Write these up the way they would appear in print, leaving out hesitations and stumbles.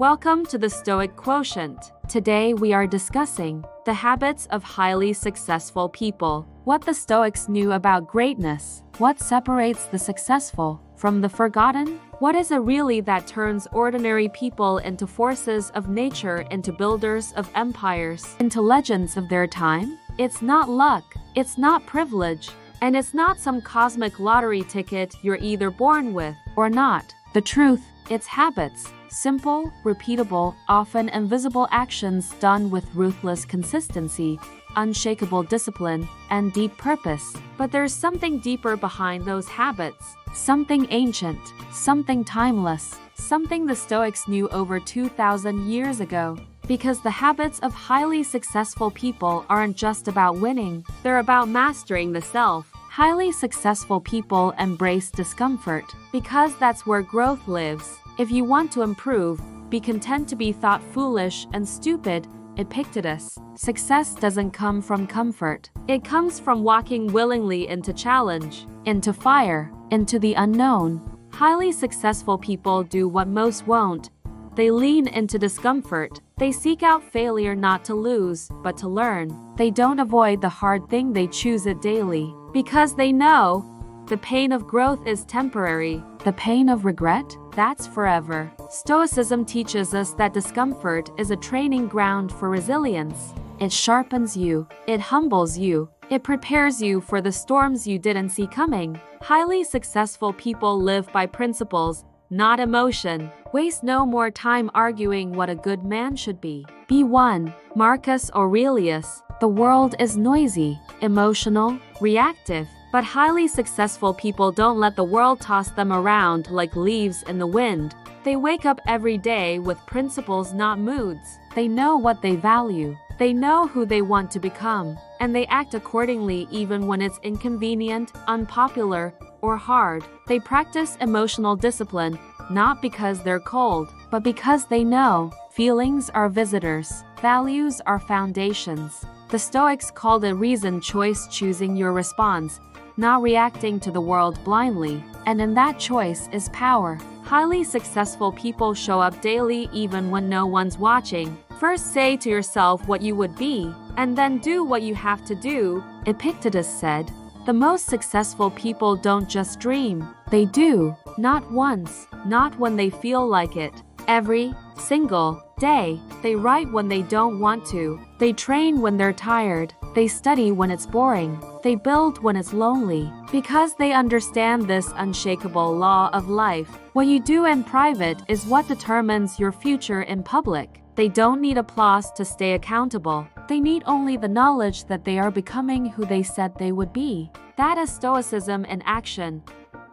Welcome to the Stoic Quotient. Today we are discussing the habits of highly successful people, what the Stoics knew about greatness, what separates the successful from the forgotten, what is it really that turns ordinary people into forces of nature, into builders of empires, into legends of their time. It's not luck, it's not privilege, and it's not some cosmic lottery ticket you're either born with or not. The truth, it's habits. Simple, repeatable, often invisible actions done with ruthless consistency, unshakable discipline, and deep purpose. But there's something deeper behind those habits. Something ancient, something timeless, something the Stoics knew over 2,000 years ago. Because the habits of highly successful people aren't just about winning, they're about mastering the self. Highly successful people embrace discomfort, because that's where growth lives. If you want to improve, be content to be thought foolish and stupid. Epictetus. Success doesn't come from comfort. It comes from walking willingly into challenge, into fire, into the unknown. Highly successful people do what most won't. They lean into discomfort. They seek out failure not to lose, but to learn. They don't avoid the hard thing, they choose it daily. Because they know the pain of growth is temporary. The pain of regret? That's forever. Stoicism teaches us that discomfort is a training ground for resilience. It sharpens you. It humbles you. It prepares you for the storms you didn't see coming. Highly successful people live by principles, not emotion. Waste no more time arguing what a good man should be. Be one. Marcus Aurelius. The world is noisy, emotional, reactive. But highly successful people don't let the world toss them around like leaves in the wind. They wake up every day with principles, not moods. They know what they value. They know who they want to become. And they act accordingly even when it's inconvenient, unpopular, or hard. They practice emotional discipline, not because they're cold, but because they know feelings are visitors, values are foundations. The Stoics called it reasoned choice, choosing your response, not reacting to the world blindly, and in that choice is power. Highly successful people show up daily even when no one's watching. First say to yourself what you would be, and then do what you have to do. Epictetus said, the most successful people don't just dream, they do. Not once, not when they feel like it. Every single day. They write when they don't want to. They train when they're tired. They study when it's boring. They build when it's lonely. Because they understand this unshakable law of life. What you do in private is what determines your future in public. They don't need applause to stay accountable. They need only the knowledge that they are becoming who they said they would be. That is Stoicism in action.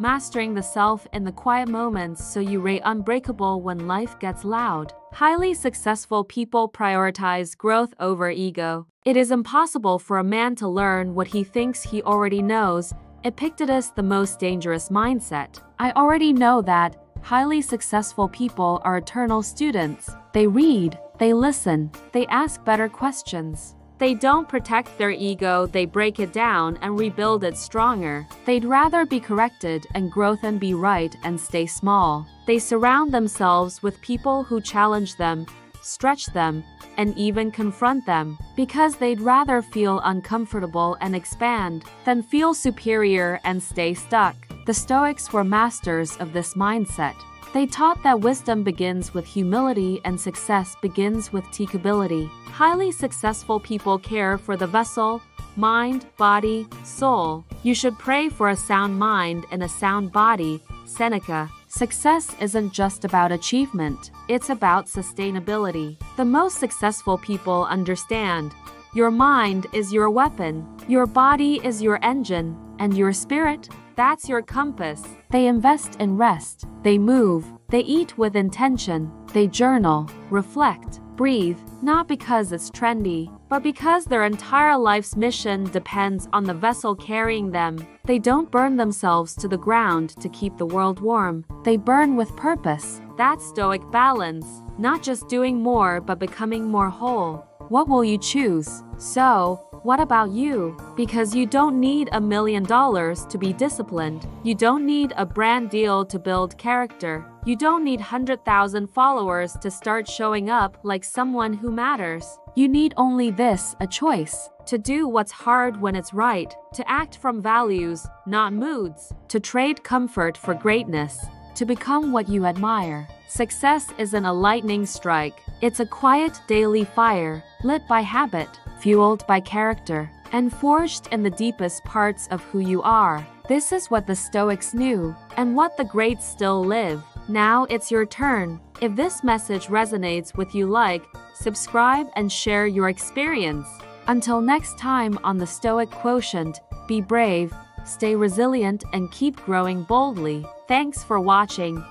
Mastering the self in the quiet moments so you remain unbreakable when life gets loud. Highly successful people prioritize growth over ego. It is impossible for a man to learn what he thinks he already knows. Epictetus, the most dangerous mindset. I already know that. Highly successful people are eternal students. They read, they listen, they ask better questions. They don't protect their ego, they break it down and rebuild it stronger. They'd rather be corrected and grow than be right and stay small. They surround themselves with people who challenge them, stretch them, and even confront them, because they'd rather feel uncomfortable and expand than feel superior and stay stuck. The Stoics were masters of this mindset. They taught that wisdom begins with humility and success begins with teachability. Highly successful people care for the vessel, mind, body, soul. You should pray for a sound mind and a sound body. Seneca. Success isn't just about achievement, it's about sustainability. The most successful people understand your mind is your weapon, your body is your engine, and your spirit, that's your compass. They invest in rest, they move, they eat with intention, they journal, reflect, breathe, not because it's trendy, but because their entire life's mission depends on the vessel carrying them. They don't burn themselves to the ground to keep the world warm. They burn with purpose. That's Stoic balance, not just doing more but becoming more whole. What will you choose? So, What about you? Because you don't need $1 million to be disciplined. You don't need a brand deal to build character. You don't need 100,000 followers to start showing up like someone who matters. You need only this, a choice. To do what's hard when it's right. To act from values, not moods. To trade comfort for greatness. To become what you admire. Success isn't a lightning strike. It's a quiet daily fire, lit by habit, fueled by character, and forged in the deepest parts of who you are. This is what the Stoics knew, and what the greats still live. Now it's your turn. If this message resonates with you, like, subscribe, and share your experience. Until next time on the Stoic Quotient, be brave, stay resilient, and keep growing boldly. Thanks for watching.